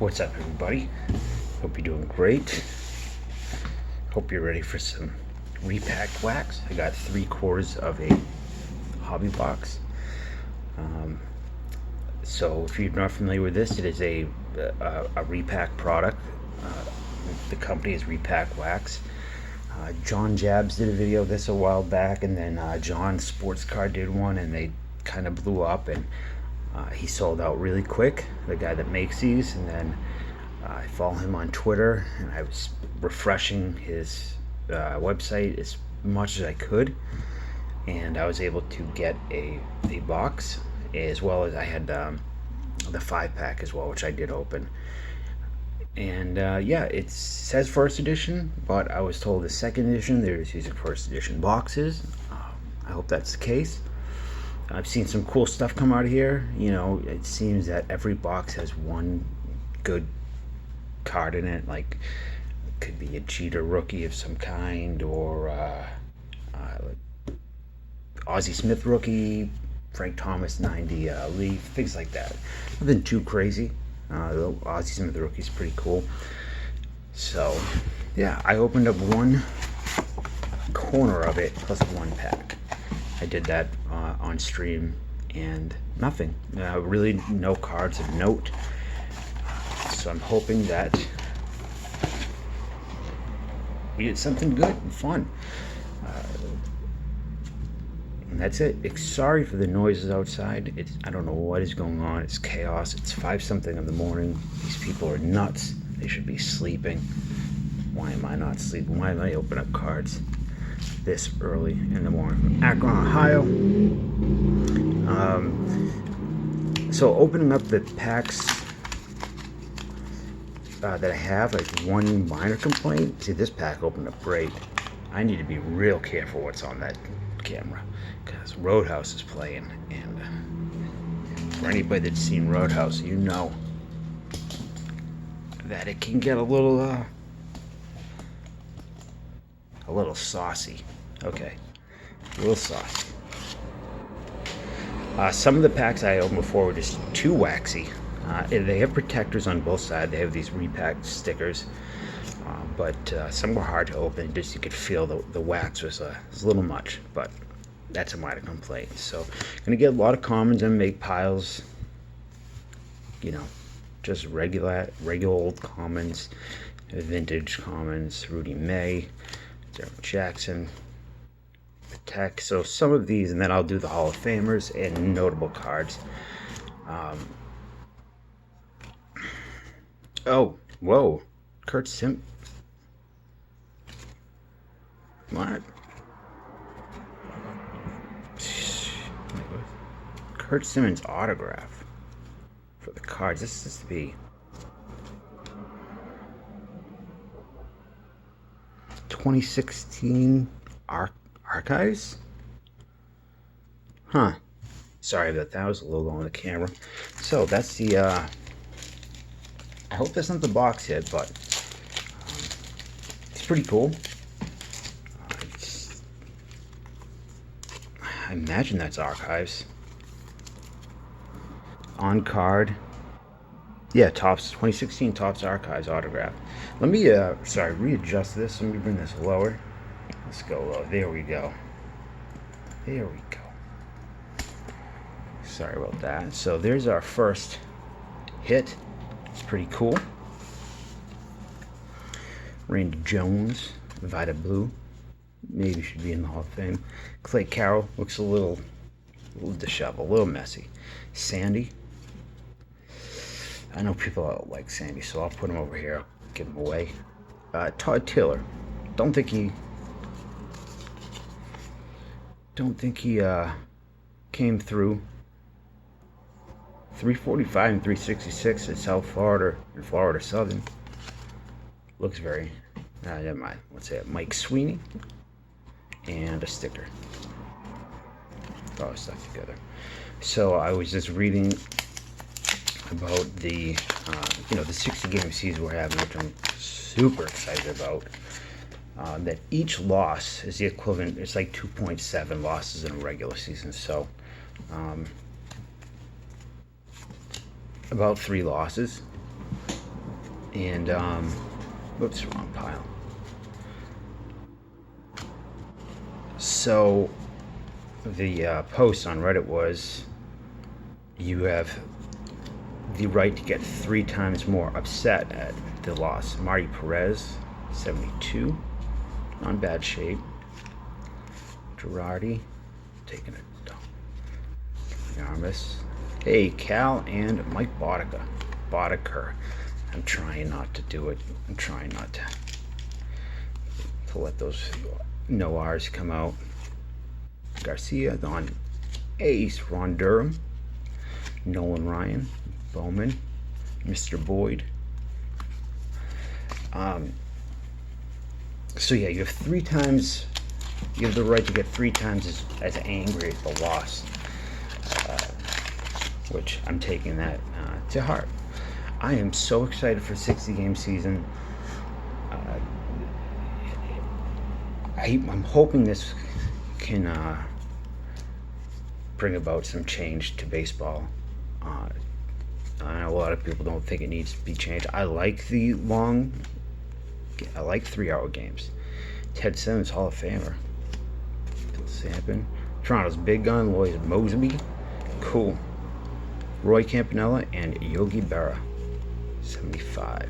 What's up, everybody? Hope you're doing great. Hope you're ready for some repacked wax. I got 3/4 of a hobby box. So if you're not familiar with this, it is a repack product. The company is Repacked Wax. John Jabs did a video of this a while back, and then John Sports Car did one, and they kind of blew up, and he sold out really quick, the guy that makes these. And then I follow him on Twitter, and I was refreshing his website as much as I could, and I was able to get a box, as well as I had the 5-pack as well, which I did open. And yeah, it says first edition, but I was told the second edition they're just using first edition boxes. I hope that's the case. I've seen some cool stuff come out of here. You know, it seems that every box has one good card in it. Like, it could be a Jeter rookie of some kind, or Ozzie Smith rookie, Frank Thomas 90 Leaf, things like that. Nothing too crazy. The Ozzie Smith rookie is pretty cool. So yeah, I opened up one corner of it plus 1-pack. I did that on stream, and nothing. Really, no cards of note. So I'm hoping that we get something good and fun. And that's it. Sorry for the noises outside. I don't know what is going on. It's chaos. It's 5-something in the morning. These people are nuts. They should be sleeping. Why am I not sleeping? Why did I open up cards this early in the morning? From Akron, Ohio. So opening up the packs that I have, like, one minor complaint. See, this pack opened up great. I need to be real careful what's on that camera, because Roadhouse is playing, and for anybody that's seen Roadhouse, you know that it can get a little saucy. Okay, a little saucy. Some of the packs I opened before were just too waxy. They have protectors on both sides. They have these repacked stickers, but some were hard to open. Just you could feel the wax was a little much, but that's a minor complaint. So gonna get a lot of commons and make piles. You know, just regular old commons, vintage commons, Rudy May, Derek Jackson, Tech. So some of these, and then I'll do the Hall of Famers and notable cards. Oh, whoa, Kurt Sim. What? Kurt Simmons autograph for the cards. This is to be 2016 archives? Huh. Sorry about that. I was a little low on the camera. So that's the I hope that's not the box yet, but it's pretty cool. I imagine that's archives. On card. Yeah, Topps 2016 Topps Archives autograph. Let me readjust this. Let me bring this lower. Let's go low. There we go. There we go. Sorry about that. So there's our first hit. It's pretty cool. Randy Jones, Vida Blue. Maybe should be in the Hall of Fame. Clay Carroll looks a little disheveled, a little messy. Sandy. I know people don't like Sandy, so I'll put him over here. I'll give him away. Todd Taylor. Don't think he came through. 345 and 366 at South Florida and Florida Southern. Looks very, never mind. Let's say Mike Sweeney. And a sticker. All stuck together. So I was just reading about the, the 60-game season we're having, which I'm super excited about. That each loss is the equivalent, it's like 2.7 losses in a regular season. So about 3 losses And whoops, wrong pile. So the post on Reddit was, you have the right to get 3 times more upset at the loss. Marty Perez, 72, not in bad shape. Girardi, taking it down. Yarmus. Hey, Cal and Mike Boddicker. I'm trying not to do it. I'm trying not to let those no R's come out. Garcia, Don Ace, Ron Durham, Nolan Ryan, Bowman, Mr. Boyd. So yeah, you have 3 times. You have the right to get 3 times as angry at the loss, which I'm taking that to heart. I am so excited for 60-game season. I'm hoping this can bring about some change to baseball. I know a lot of people don't think it needs to be changed. I like 3-hour games. Ted Simmons, Hall of Famer. Phil Sampson. Toronto's Big Gun, Lloyd Mosby. Cool. Roy Campanella and Yogi Berra. 75.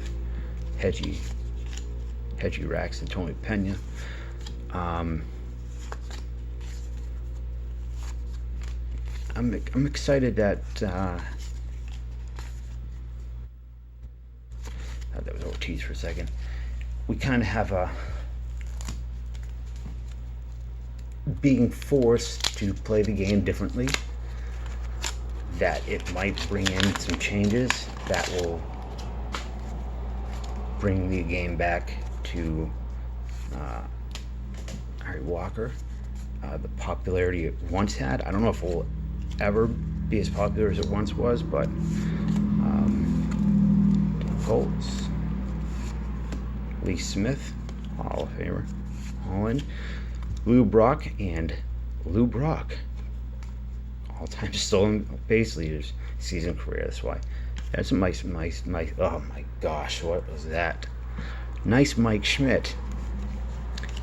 Hedgie Rax and Tony Pena. I'm excited that that was Ortiz for a second. We kind of have a being forced to play the game differently, that it might bring in some changes that will bring the game back to Harry Walker, the popularity it once had. I don't know if it will ever be as popular as it once was, but Colts, Lee Smith, Hall of Famer, Holland, Lou Brock, and Lou Brock, all-time stolen base leaders, season career. That's why. That's a nice. Oh my gosh, what was that? Nice Mike Schmidt.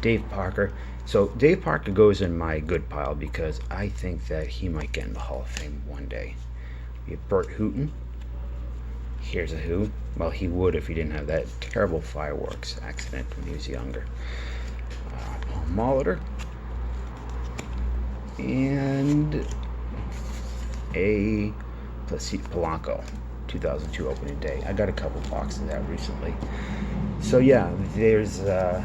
Dave Parker. So Dave Parker goes in my good pile because I think that he might get in the Hall of Fame one day. We have Bert Hooton. Here's a who. Well, he would if he didn't have that terrible fireworks accident when he was younger. Paul Molitor. And a Polanco, 2002 opening day. I got a couple boxes of that recently. So yeah, there's I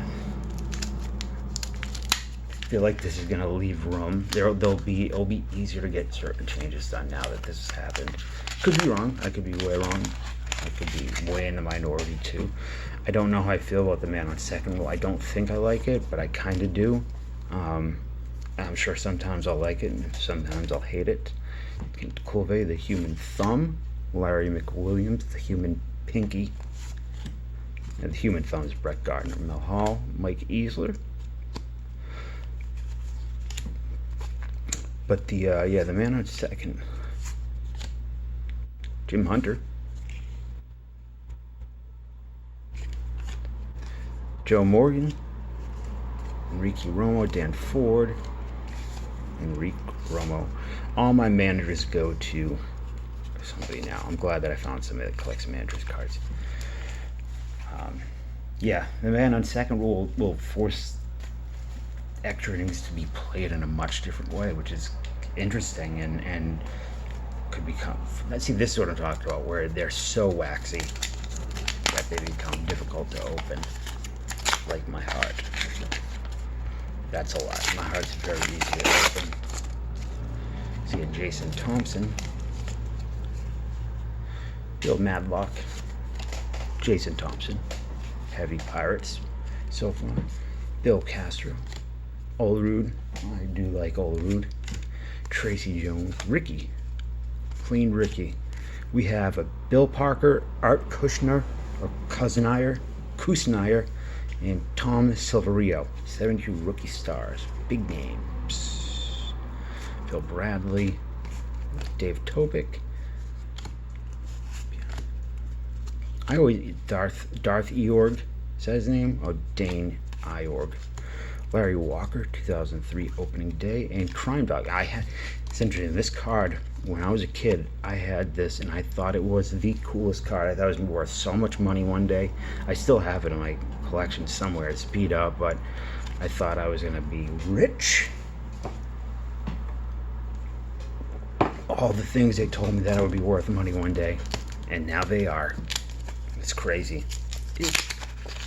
feel like this is gonna leave room. It'll be easier to get certain changes done now that this has happened. Could be wrong. I could be way wrong. I could be way in the minority too. I don't know how I feel about the man on second rule. I don't think I like it, but I kind of do. I'm sure sometimes I'll like it and sometimes I'll hate it. Colvey, the human thumb. Larry McWilliams, the human pinky. And the human thumb is Brett Gardner. Mel Hall, Mike Easler. But the man on second, Jim Hunter. Joe Morgan. Enrique Romo, Dan Ford. Enrique Romo. All my managers go to somebody now. I'm glad that I found somebody that collects managers cards. Yeah, the man on second will force extra innings to be played in a much different way, which is interesting and could become. See, this is what I'm talking about, where they're so waxy that they become difficult to open, like my heart. That's a lot. My heart's very easy to open. See a Jason Thompson, Bill Madlock, Jason Thompson, Heavy Pirates, so far. Bill Castro, Olerud, I do like Olerud, Tracy Jones, Ricky, Clean Ricky. We have a Bill Parker, Art Kushner, or Cousineyer, and Tom Silverio, 72 rookie stars, big names. Phil Bradley, Dave Topic. I always Darth Eorg, is that his name? Oh, Dane Iorg. Larry Walker, 2003 opening day, and Crime Dog. It's interesting. This card, when I was a kid, I had this, and I thought it was the coolest card. I thought it was worth so much money one day. I still have it in my collection somewhere. It's beat up, but I thought I was gonna be rich. All the things they told me that I would be worth money one day, and now they are. It's crazy. It's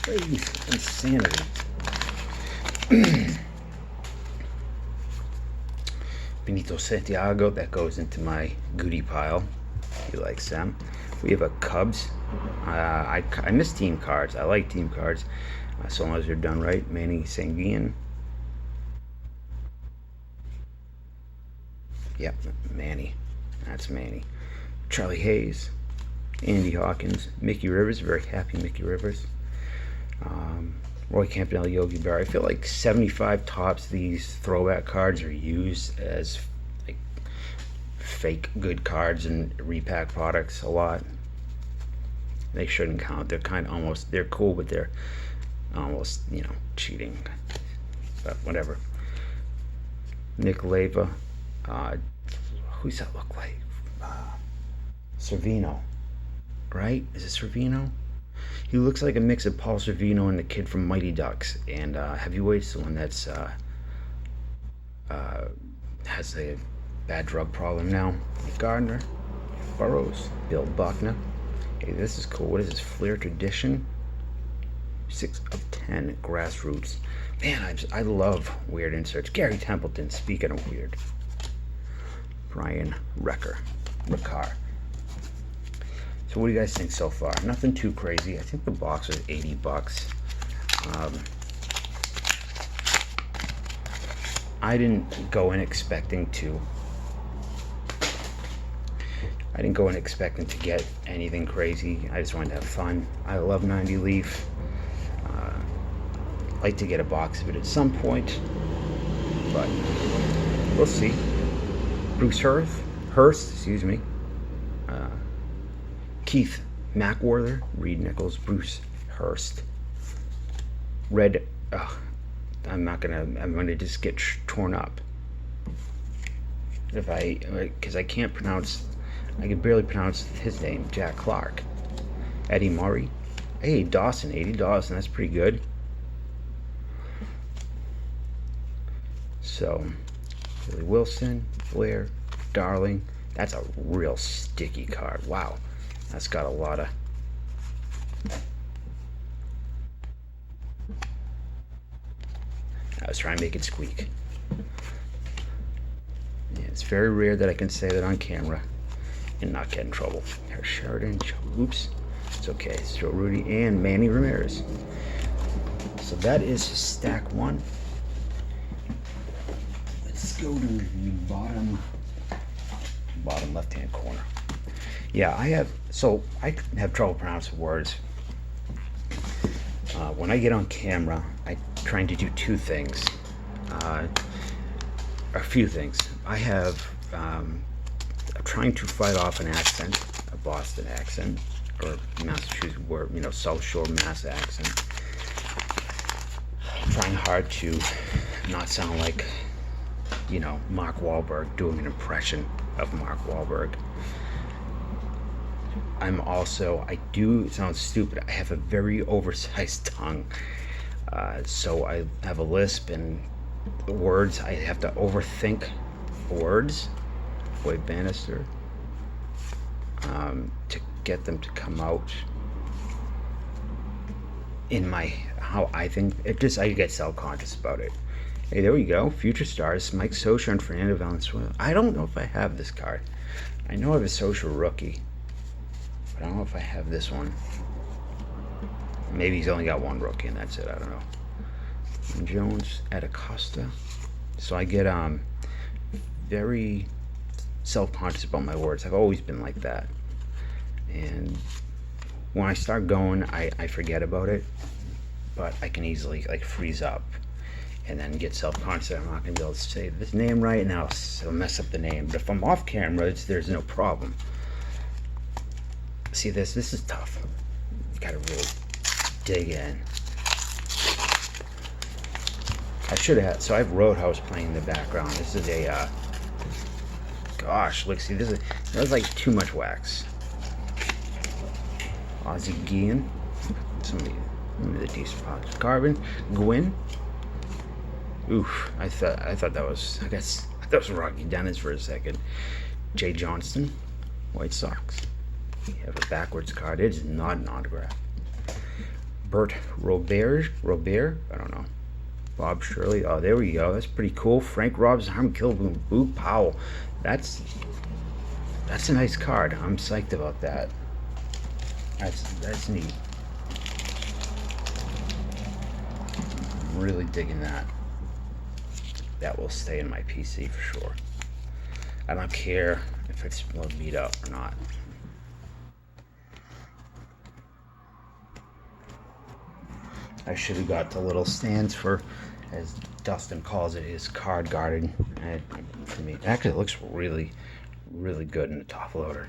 crazy. Insanity. Benito Santiago, that goes into my goodie pile. He likes them. We have a Cubs. I miss team cards. I like team cards, so long as they're done right. Manny Sanguian. Yep, Manny. That's Manny. Charlie Hayes. Andy Hawkins. Mickey Rivers. Very happy Mickey Rivers. Roy Campanella, Yogi Berra. I feel like 75 tops these throwback cards are used as like fake good cards and repack products a lot. They shouldn't count. They're kind of almost, they're cool, but they're almost, you know, cheating. But whatever. Nick Leva. Who's that look like? Servino, right? Is it Servino? He looks like a mix of Paul Sorvino and the kid from Mighty Ducks. And Heavyweight's the one that's has a bad drug problem now. Gardner, Burrows, Bill Buckner. Hey, this is cool. What is this? Flair Tradition. 6 of 10 grassroots. Man, I love weird inserts. Gary Templeton. Speaking of weird. Brian Recker. So what do you guys think so far? Nothing too crazy. I think the box was $80. I didn't go in expecting to get anything crazy. I just wanted to have fun. I love 90 Leaf. Like to get a box of it at some point, but we'll see. Bruce Hurst, excuse me. Keith Mackworther, Reed Nichols, Bruce Hurst. Red, I'm gonna just get torn up. Because I can barely pronounce his name, Jack Clark. Eddie Murray. Hey, Dawson, $80, that's pretty good. So, Billy Wilson, Flair, Darling. That's a real sticky card. Wow. That's got a lot of... I was trying to make it squeak. Yeah, it's very rare that I can say that on camera and not get in trouble. There's Sheridan. Oops. It's okay. It's Joe Rudy and Manny Ramirez. So that is stack one. Let's go to the bottom left-hand corner. Yeah, I have trouble pronouncing words. When I get on camera, I'm trying to do two things. A few things. I'm trying to fight off an accent, a Boston accent, or Massachusetts, or, you know, South Shore Mass accent. I'm trying hard to not sound like, you know, Mark Wahlberg doing an impression of Mark Wahlberg. I do sound stupid. I have a very oversized tongue. So I have a lisp, and the words, I have to overthink words. Boyd Bannister. To get them to come out in how I think. I get self-conscious about it. Hey, there we go. Future stars, Mike Scioscia and Fernando Valenzuela. I don't know if I have this card. I know I have a Scioscia rookie, but I don't know if I have this one. Maybe he's only got one rookie and that's it. I don't know. And Jones at Acosta. So I get very self-conscious about my words. I've always been like that. And when I start going, I forget about it, but I can easily like freeze up and then get self-conscious. I'm not going to be able to say this name right, and I'll mess up the name. But if I'm off camera, there's no problem. See this? This is tough. gotta really dig in. I should have. So I have Roadhouse playing in the background. This is a. Gosh, look, see, that was like too much wax. Aussie Gian. Some of the decent parts. Carbon. Gwyn. Oof. I thought that was. I guess that was Rocky Dennis for a second. Jay Johnston. White Sox. You have a backwards card. It is not an autograph. Bert Robert. I don't know. Bob Shirley. Oh, there we go. That's pretty cool. Frank Robs, Harm Kilboom, Boo Powell. That's a nice card. I'm psyched about that. That's neat. I'm really digging that. That will stay in my PC for sure. I don't care if it's well beat up or not. I should have got the little stands for, as Dustin calls it, his card guarding. For me, actually, it looks really, really good in the top loader.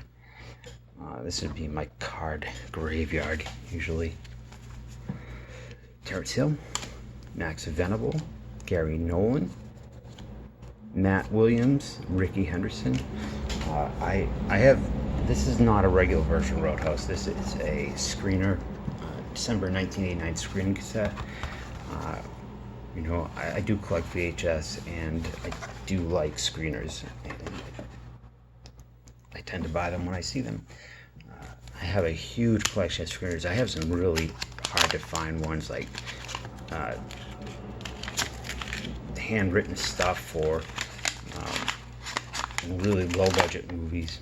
This would be my card graveyard usually. Terrence Hill, Max Venable, Gary Nolan, Matt Williams, Ricky Henderson. I have. This is not a regular version Roadhouse. This is a screener. December 1989 screening cassette. You know, I do collect VHS and I do like screeners, and I tend to buy them when I see them. I have a huge collection of screeners. I have some really hard to find ones, like handwritten stuff for really low budget movies.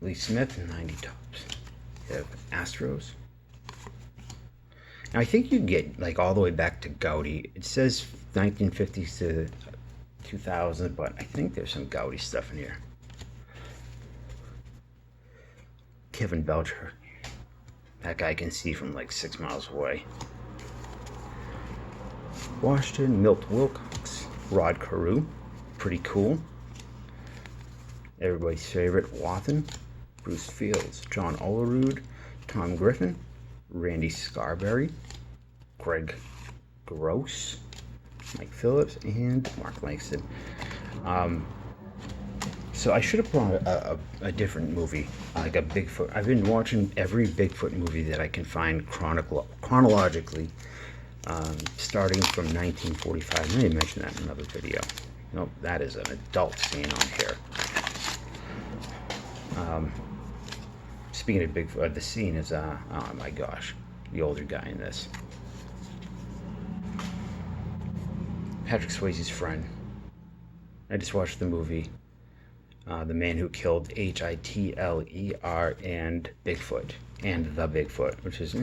Lee Smith, 90 tops. Of Astros. Now I think you get like all the way back to Gowdy. It says 1950s to 2000, but I think there's some Gowdy stuff in here. Kevin Belcher. That guy can see from like 6 miles away. Washington, Milt Wilcox, Rod Carew. Pretty cool. Everybody's favorite, Wathan. Bruce Fields, John Olerud, Tom Griffin, Randy Scarberry, Greg Gross, Mike Phillips, and Mark Langston. So I should have brought a different movie, like a Bigfoot. I've been watching every Bigfoot movie that I can find chronologically, starting from 1945. I may mention that in another video. Nope, that is an adult scene on here. Speaking of Bigfoot, the scene is, oh my gosh, the older guy in this. Patrick Swayze's friend. I just watched the movie, The Man Who Killed Hitler and Bigfoot, and The Bigfoot, which is,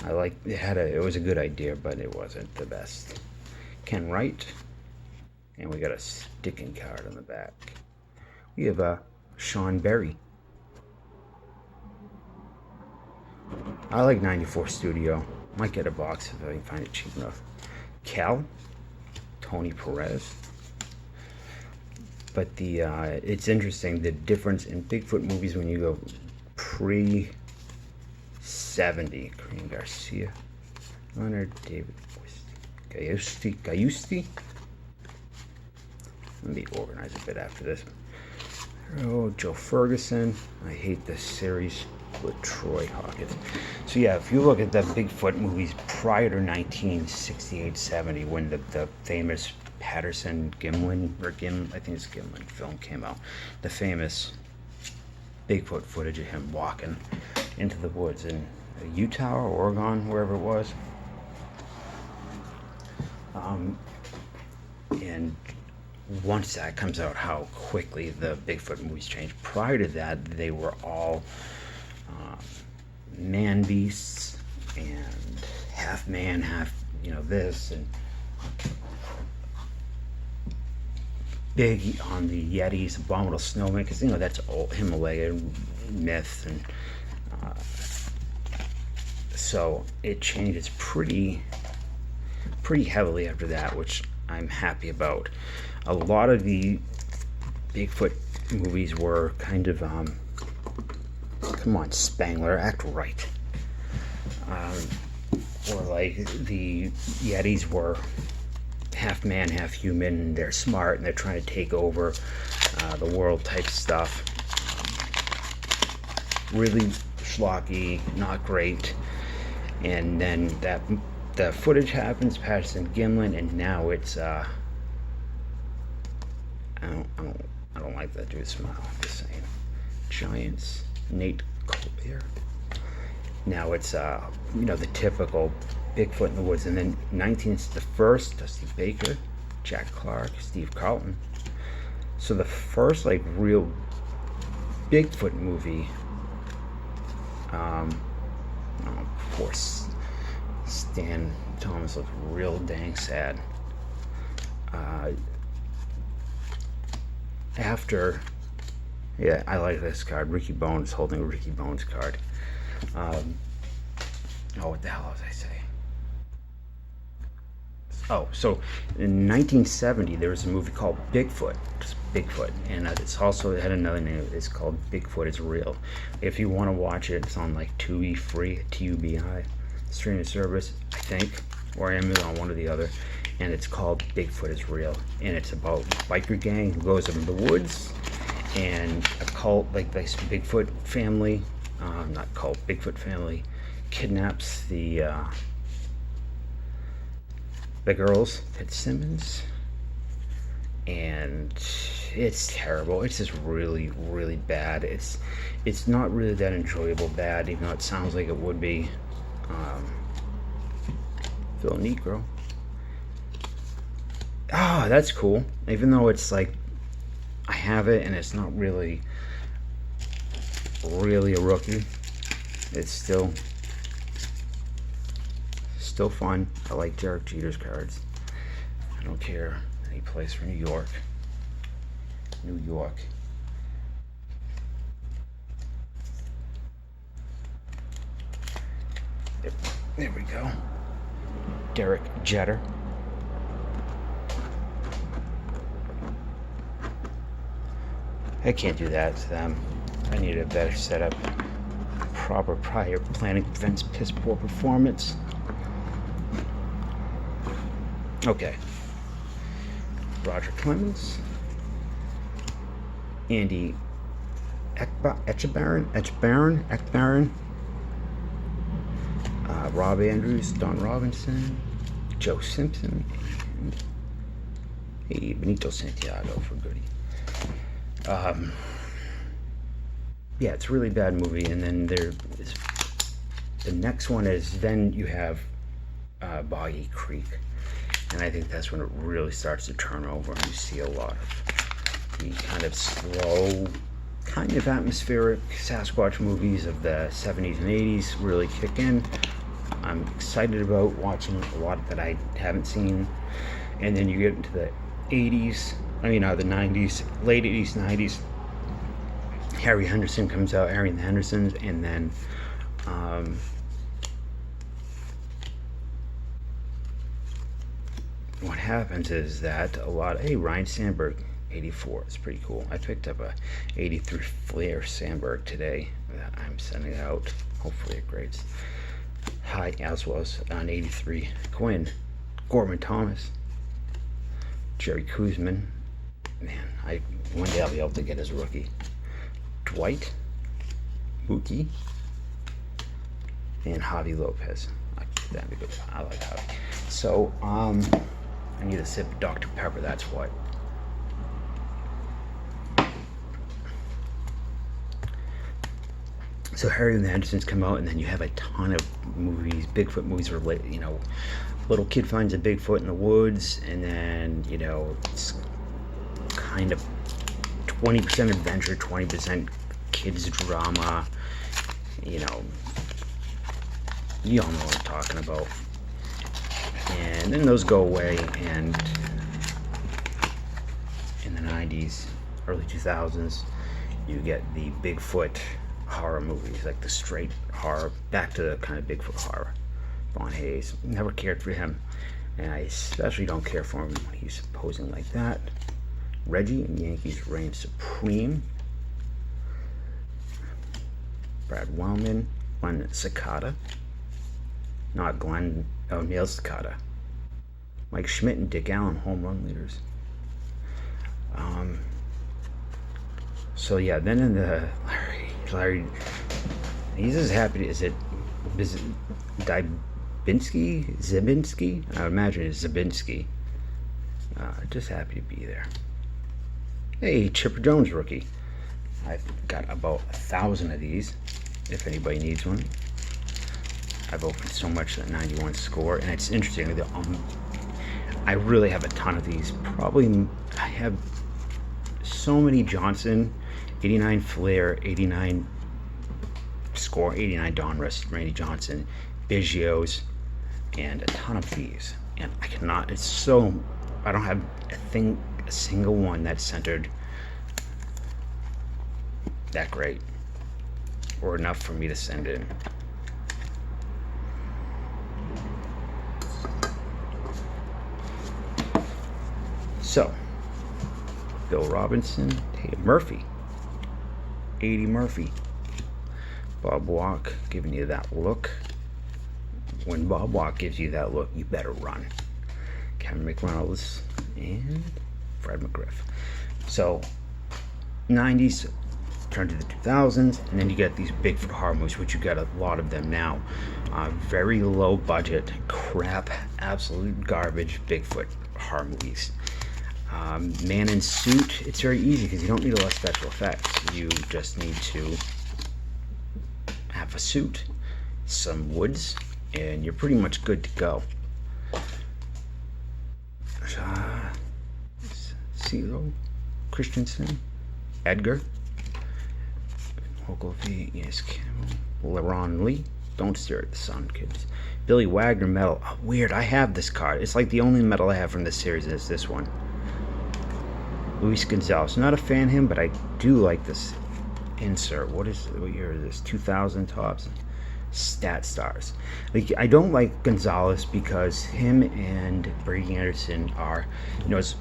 I like, it was a good idea, but it wasn't the best. Ken Wright, and we got a sticking card on the back. We have Sean Berry. I like 94 Studio. Might get a box if I can find it cheap enough. Cal, Tony Perez. But it's interesting, the difference in Bigfoot movies when you go pre-70. Korean Garcia, Leonard David Gayusti. Let me organize a bit after this. Oh, Joe Ferguson. I hate this series with Troy Hawkins. So yeah, if you look at the Bigfoot movies prior to 1968-70, when the famous Patterson-Gimlin, I think it's Gimlin film came out, the famous Bigfoot footage of him walking into the woods in Utah or Oregon, wherever it was. And once that comes out, how quickly the Bigfoot movies changed. Prior to that, they were all man beasts and half man, half, this, and big on the Yetis, abominable snowman, because that's old Himalayan myth, and so it changes pretty heavily after that, which I'm happy about. A lot of the Bigfoot movies were kind of come Come on, Spangler, act right. Or like the Yetis were half man, half human. They're smart and they're trying to take over the world type stuff. Really schlocky, not great. And then the footage happens, Patterson Gimlin, and now it's I don't like that dude's smile. I'm just saying. Giants, Nate Colbert. Now it's you know, the typical Bigfoot in the woods, and then the first Dusty Baker, Jack Clark, Steve Carlton. So the first like real Bigfoot movie. Of course, Stan Thomas looks real dang sad. After, yeah, I like this card. Ricky Bones holding a Ricky Bones card. Oh, what the hell was I saying? Oh, so in 1970 there was a movie called Bigfoot, just Bigfoot, and it's also, it had another name. It's called Bigfoot is Real. If you want to watch it, it's on like Tubi free, TUBI streaming service, I think, or Amazon, one or the other. And it's called Bigfoot is Real, and it's about a biker gang who goes into the woods, and a cult, like this Bigfoot family, not cult, Bigfoot family, kidnaps the girls, Fitzsimmons, and it's terrible. It's just really, really bad. It's not really that enjoyable bad, even though it sounds like it would be. Phil Negro. Ah, oh, that's cool. Even though it's like, I have it and it's not really a rookie, it's still fun. I like Derek Jeter's cards. I don't care. He plays for New York. There we go. Derek Jeter. I can't do that to them. I need a better setup. Proper prior planning prevents piss poor performance. Okay. Roger Clemens. Andy Ekbaron. Rob Andrews, Don Robinson, Joe Simpson, and hey, Benito Santiago for goodie. Yeah, it's a really bad movie. And then the next one is, then you have Boggy Creek, and I think that's when it really starts to turn over, and you see a lot of the kind of slow, kind of atmospheric Sasquatch movies of the 70s and 80s really kick in. I'm excited about watching a lot that I haven't seen. And then you get into the 80s, the 90s, late 80s, 90s. Harry Henderson comes out, Harry and the Hendersons, and then what happens is that Ryan Sandberg, 84, it's pretty cool. I picked up a 83 Flair Sandberg today that I'm sending out. Hopefully it grades high, as well as an 83 Quinn, Gorman Thomas, Jerry Kuzman. Man, one day I'll be able to get his rookie. Dwight, Mookie, and Javi Lopez. That'd be good. I like Javi. So, I need a sip of Dr. Pepper, that's what. So Harry and the Hendersons come out, and then you have a ton of movies, Bigfoot movies related, little kid finds a Bigfoot in the woods, and then, it's kind of 20% adventure, 20% kids drama, you all know what I'm talking about. And then those go away, and in the 90s, early 2000s, you get the Bigfoot horror movies, like the straight horror, back to the kind of Bigfoot horror. Von Hayes, never cared for him, and I especially don't care for him when he's posing like that. Reggie and Yankees reign supreme. Brad Wellman, Glenn Cicada, not Glenn O'Neill Cicada, Mike Schmidt and Dick Allen, home run leaders. So yeah, then in the Larry, he's as happy. Is it Zabinski? I would imagine it's Zabinski. Just happy to be there. Hey, Chipper Jones rookie. I've got about 1,000 of these, if anybody needs one. I've opened so much that 91 score, and it's interesting. I really have a ton of these. I have so many Johnson, 89 Flair, 89 score, 89 Donruss, Randy Johnson, Biggio's, and a ton of these. And I cannot, I don't have a single one that's centered that great or enough for me to send in. So, Bill Robinson, Dave Murphy, 80 Murphy, Bob Walk giving you that look. When Bob Walk gives you that look, you better run. Kevin McReynolds and Fred McGriff. So, 90s turn to the 2000s, and then you get these Bigfoot horror movies, which you get a lot of them now. Very low budget, crap, absolute garbage Bigfoot horror movies. Man in suit, it's very easy because you don't need a lot of special effects. You just need to have a suit, some woods, and you're pretty much good to go. CeeLo, Christensen, Edgar, Ogilvy, yes, LeRon Lee, Don't Stare at the Sun, kids. Billy Wagner medal. Oh, weird, I have this card. It's like the only medal I have from this series is this one. Luis Gonzalez. Not a fan of him, but I do like this insert. What year is this? 2000 tops. Stat stars. Like, I don't like Gonzalez because him and Brady Anderson are, you have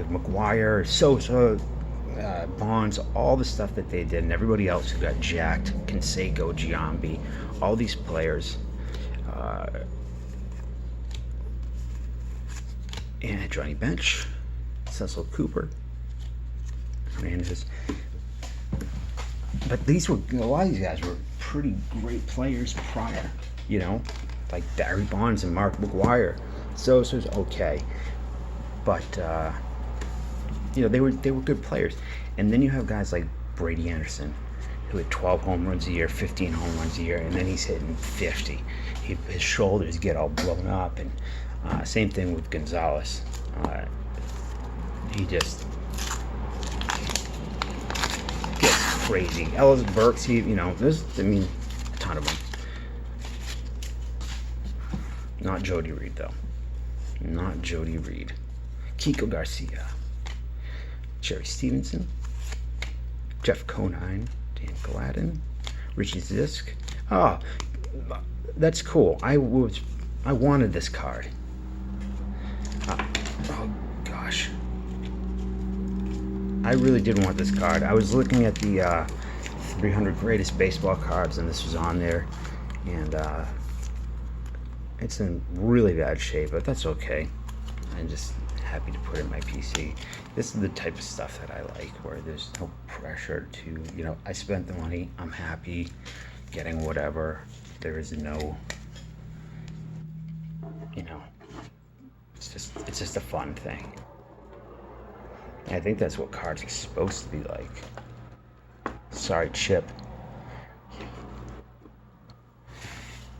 McGuire, Sosa, Bonds, all the stuff that they did, and everybody else who got jacked, Canseco, Giambi, all these players, and Johnny Bench, Cecil Cooper, Hernandez. But a lot of these guys were pretty great players prior, like Barry Bonds and Mark McGuire. Sosa's okay, but they were good players. And then you have guys like Brady Anderson, who had 12 home runs a year, 15 home runs a year, and then he's hitting 50. His shoulders get all blown up, and same thing with Gonzalez. He just gets crazy. Ellis Burks, there's a ton of them. Not Jody Reed, though. Not Jody Reed. Kiko Garcia, Jerry Stevenson, Jeff Conine, Dan Gladden, Richie Zisk. Oh, that's cool. I wanted this card. Oh gosh, I really did want this card. I was looking at the 300 greatest baseball cards, and this was on there, and it's in really bad shape, but that's okay. I'm just happy to put it in my PC. This is the type of stuff that I like, where there's no pressure to, I spent the money, I'm happy getting whatever. There is no, it's just a fun thing. And I think that's what cards are supposed to be like. Sorry, Chip.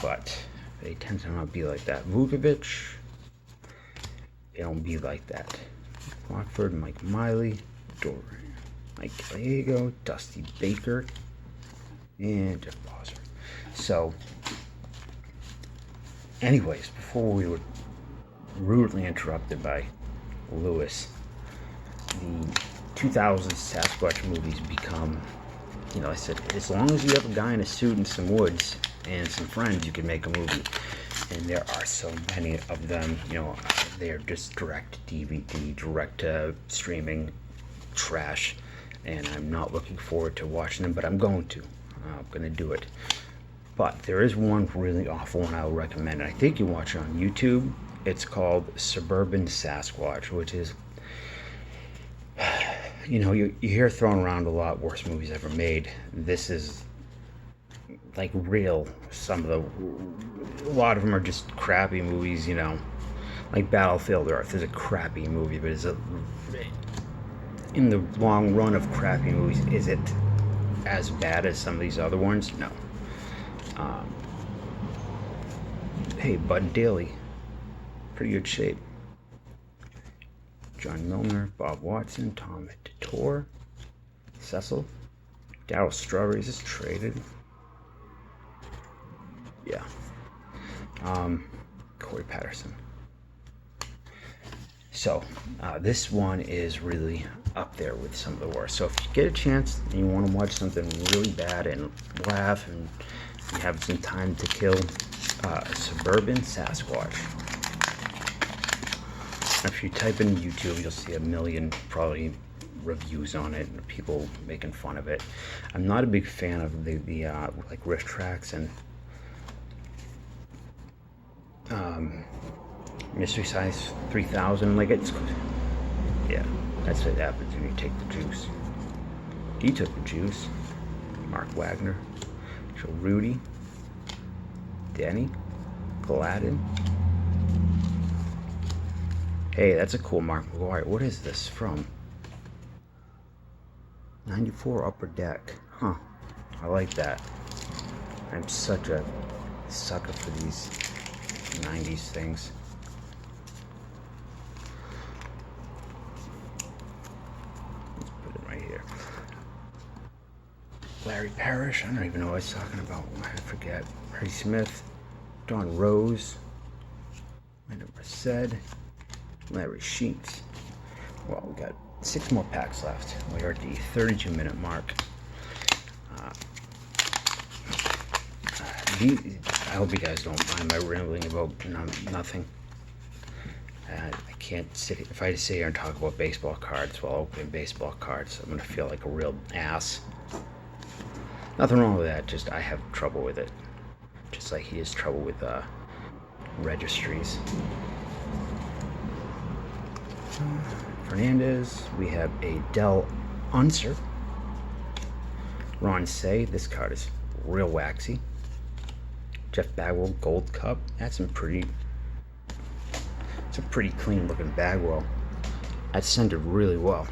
But they tend to not be like that. Vukovic, they don't be like that. Rockford, Mike Miley, Doran, Mike Gallego, Dusty Baker, and Jeff Bosser. So, anyways, before we were rudely interrupted by Lewis, the 2000s Sasquatch movies become, I said, as long as you have a guy in a suit and some woods and some friends, you can make a movie. And there are so many of them, they're just direct DVD, direct streaming trash, and I'm not looking forward to watching them, but I'm going to. I'm gonna do it. But there is one really awful one I would recommend. I think you watch it on YouTube. It's called Suburban Sasquatch, which is, you know, you hear thrown around a lot, worst movies ever made. This is like real. A lot of them are just crappy movies, you know, like Battlefield Earth is a crappy movie, but in the long run of crappy movies, is it as bad as some of these other ones? No. Hey, Bud Daly, pretty good shape. John Milner, Bob Watson, Tom DeTore, Cecil, Darryl Strawberries is traded. Yeah. Corey Patterson. So this one is really up there with some of the worst. So if you get a chance and you want to watch something really bad and laugh and you have some time to kill, Suburban Sasquatch. If you type in YouTube, you'll see a million probably reviews on it and people making fun of it. I'm not a big fan of the like riff tracks and Mystery Size 3000. Like it's, yeah, that's what happens when you take the juice. He took the juice. Mark Wagner, Joe Rudy, Danny, Gladden. Hey, that's a cool Mark McGuire. What is this from? 94 Upper Deck. Huh. I like that. I'm such a sucker for these 90s things. Let's put it right here. Larry Parrish. I don't even know what I was talking about. I forget. Harry Smith. Don Rose. I never said. Larry Sheets. Well, we got 6 more packs left. We are at the 32-minute mark. I hope you guys don't mind my rambling about nothing. I can't sit. If I sit here and talk about baseball cards while opening baseball cards, I'm gonna feel like a real ass. Nothing wrong with that. Just I have trouble with it. Just like he has trouble with registries. Fernandez. We have a Del Unser. Ron Say. This card is real waxy. Jeff Bagwell Gold Cup. That's some pretty. It's a pretty clean looking Bagwell. That's centered really well,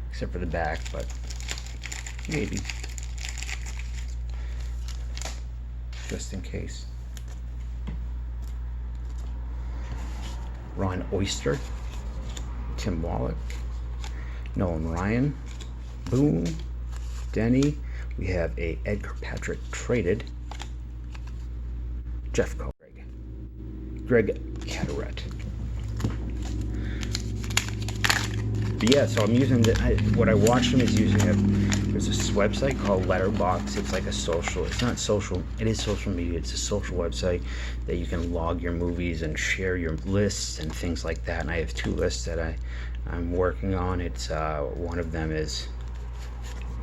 except for the back, but maybe just in case. Ron Oyster, Tim Wallach, Nolan Ryan, Boone, Denny. We have a Edgar Patrick traded. Jeff Cole, Greg Caderet. But yeah, so I'm using what I watched him is using there's this website called Letterboxd. It's like a social, it's not social, it is social media. It's a social website that you can log your movies and share your lists and things like that. And I have 2 lists that I'm working on. It's one of them is,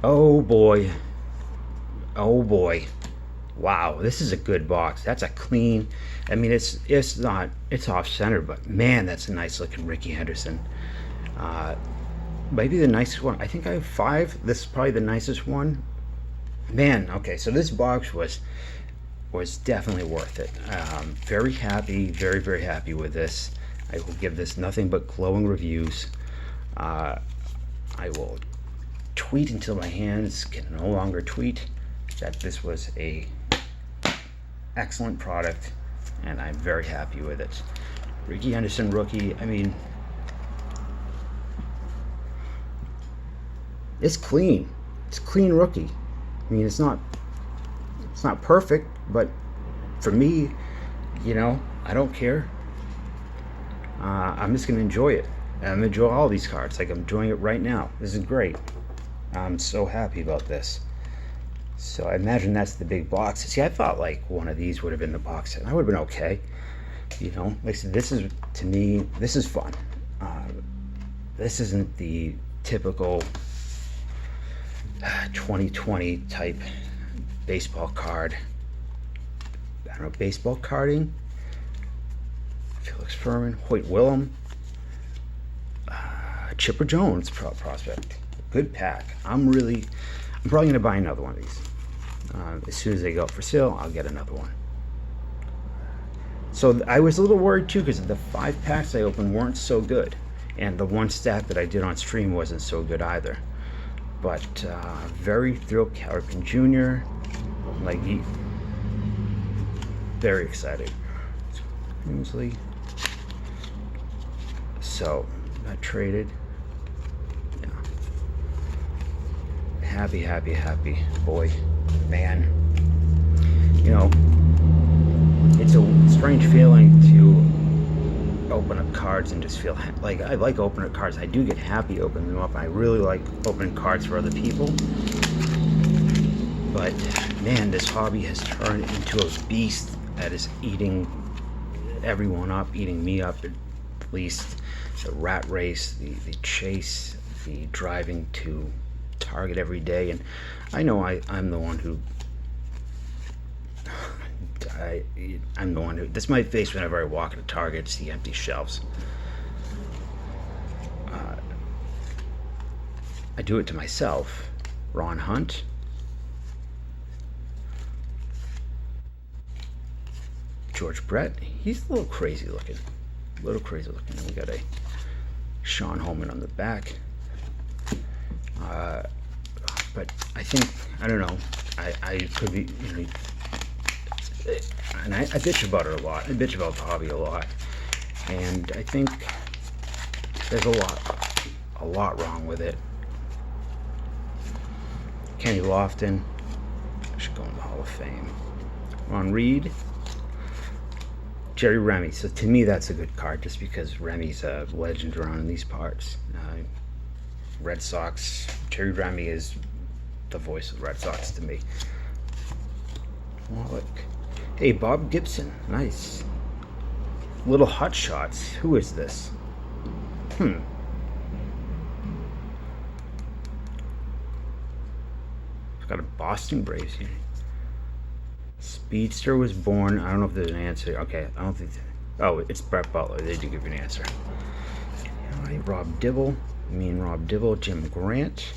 oh boy, wow, this is a good box. That's a clean, I mean, it's off center, but man, that's a nice looking Ricky Henderson. Maybe the nicest one. I think I have 5. This is probably the nicest one. Man, okay, so this box was definitely worth it. Very happy, very, very happy with this. I will give this nothing but glowing reviews. I will tweet until my hands can no longer tweet that this was a excellent product, and I'm very happy with it. Ricky Henderson rookie. I mean, it's clean. It's clean rookie. I mean, it's not perfect, but for me, you know, I don't care. I'm just gonna enjoy it. I'm gonna enjoy all these cards. Like I'm enjoying it right now. This is great. I'm so happy about this. So I imagine that's the big box. See, I thought like one of these would have been the box, and I would have been okay. You know, like I said, this is, to me, this is fun. This isn't the typical 2020 type baseball card. I don't know, baseball carding. Felix Furman, Hoyt Willem, Chipper Jones prospect. Good pack. I'm probably going to buy another one of these. As soon as they go up for sale, I'll get another one. So I was a little worried too because the 5 packs I opened weren't so good. And the one stack that I did on stream wasn't so good either. But very thrilled. Cal Ripken Jr. Like, very excited. Usually. So, got traded. Yeah. Happy boy. Man. You know, it's a strange feeling to open up cards and just feel like I like opening up cards. I do get happy opening them up. I really like opening cards for other people. But man, this hobby has turned into a beast that is eating everyone up, eating me up at least. The rat race, the chase, the driving to Target every day, and I know I'm the one who I'm the one who, that's my face whenever I walk into Target. It's the empty shelves. I do it to myself. Ron Hunt. George Brett. He's a little crazy looking. We got a Sean Holman on the back. But I think, I don't know, I could be, you know, and I bitch about it a lot. I bitch about the hobby a lot. And I think there's a lot wrong with it. Kenny Lofton should go in the Hall of Fame. Ron Reed. Jerry Remy. So to me, that's a good card just because Remy's a legend around in these parts. Red Sox. Jerry Remy is the voice of the Red Sox to me. Oh, look. Hey, Bob Gibson. Nice. Little Hot Shots. Who is this? Got a Boston Braves here. Speedster was born. I don't know if there's an answer. Okay, I don't think. Oh, it's Brett Butler. They did give you an answer. All right, Rob Dibble. Rob Dibble. Jim Grant.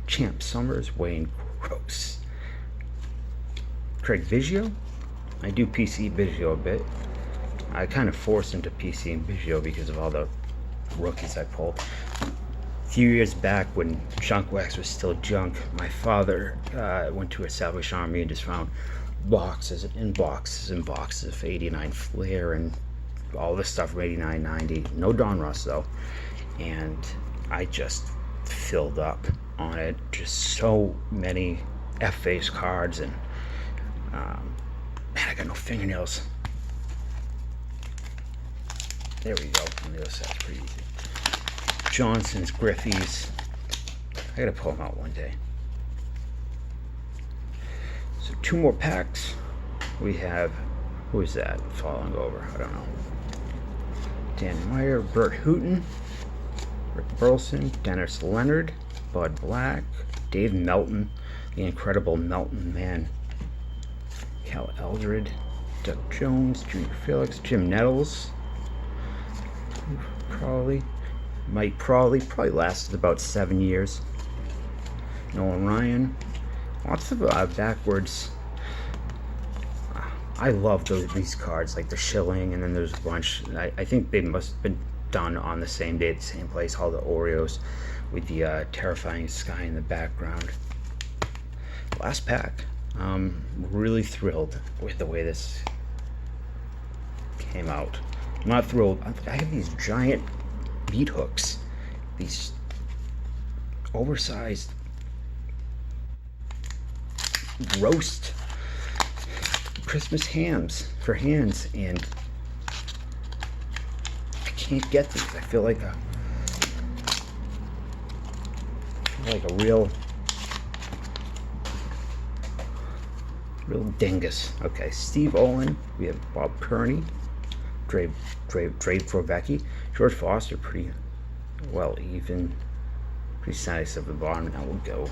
Champ Summers. Wayne Gross. Craig Biggio. I do PC Biggio a bit. I kind of forced into PC and Biggio because of all the rookies I pulled. A few years back when junk wax was still junk, my father went to a Salvation Army and just found boxes and boxes and boxes of 89 Flair and all this stuff from 89, 90. No Don Ross though. And I just filled up on it. Just so many F-face cards and man, I got no fingernails. There we go. On the other side's pretty easy. Johnson's, Griffey's. I gotta pull them out one day. So 2 more packs. We have, who is that falling over? I don't know. Dan Meyer, Bert Hooton, Rick Burleson, Dennis Leonard, Bud Black, Dave Melton, the incredible Melton Man, Cal Eldred, Doug Jones, Junior Felix, Jim Nettles, Mike Prawley, probably lasted about 7 years. Nolan Ryan, lots of backwards. I love these cards, like the Schilling, and then there's a bunch. I think they must have been done on the same day at the same place. All the Oreos with the terrifying sky in the background. Last pack. Really thrilled with the way this came out. I'm not thrilled. I have these giant beat hooks, these oversized roast Christmas hams for hands, and I can't get these. I feel like a real dingus. Okay, Steve Olin. We have Bob Kearney, Dave Trevecki, George Foster, pretty well even, pretty nice of the bottom. Now we'll go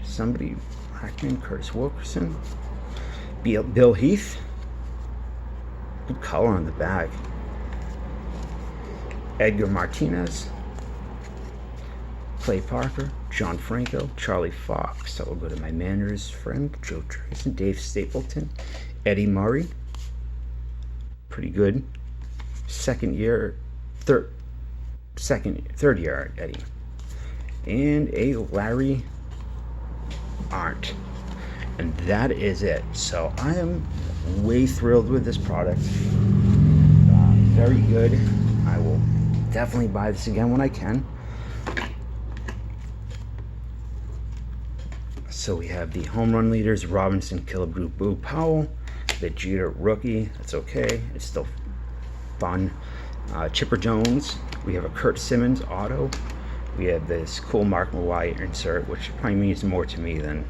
somebody, Hackman, Curtis Wilkerson, Bill Heath. Good color on the back. Edgar Martinez, Clay Parker, John Franco, Charlie Fox. I'll go to my Manners friend, Joe Tracy, Dave Stapleton, Eddie Murray. Pretty good. Third year Eddie. And a Larry Arndt. And that is it. So I am way thrilled with this product. Very good. I will definitely buy this again when I can. So we have the home run leaders: Robinson, Killebrew, Boo, Powell. The Jeter rookie. That's okay. It's still fun. Chipper Jones. We have a Kurt Simmons auto. We have this cool Mark McGwire insert, which probably means more to me than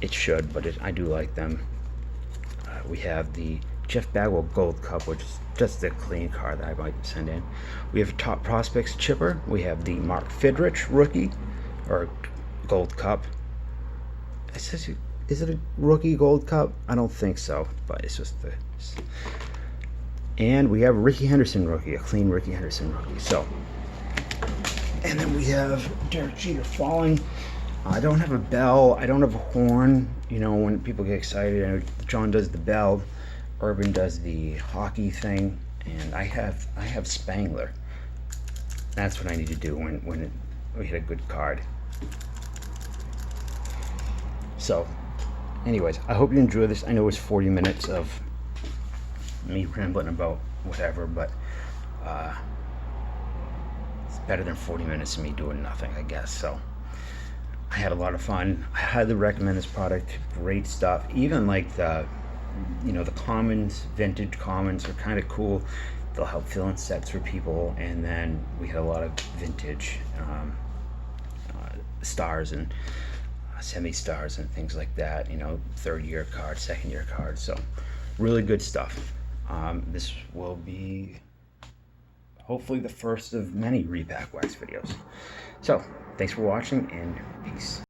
it should, but I do like them. We have the Jeff Bagwell Gold Cup, which is just a clean card that I might send in. We have Top Prospects Chipper. We have the Mark Fidrich rookie, or Gold Cup. Is it a rookie Gold Cup? I don't think so, but it's just the... And we have Ricky Henderson rookie, a clean Ricky Henderson rookie. So, and then we have Derek Jeter falling. I don't have a bell. I don't have a horn. You know, when people get excited, I know John does the bell, Urban does the hockey thing, and I have Spangler. That's what I need to do when we hit a good card. So, anyways, I hope you enjoy this. I know it's 40 minutes of me rambling about whatever, but it's better than 40 minutes of me doing nothing, I guess. So I had a lot of fun. I highly recommend this product. Great stuff. Even like the commons, vintage commons are kind of cool. They'll help fill in sets for people. And then we had a lot of vintage stars and semi-stars and things like that, third year cards, second year cards. So really good stuff. This will be hopefully the first of many Repacked Wax videos. So thanks for watching, and peace.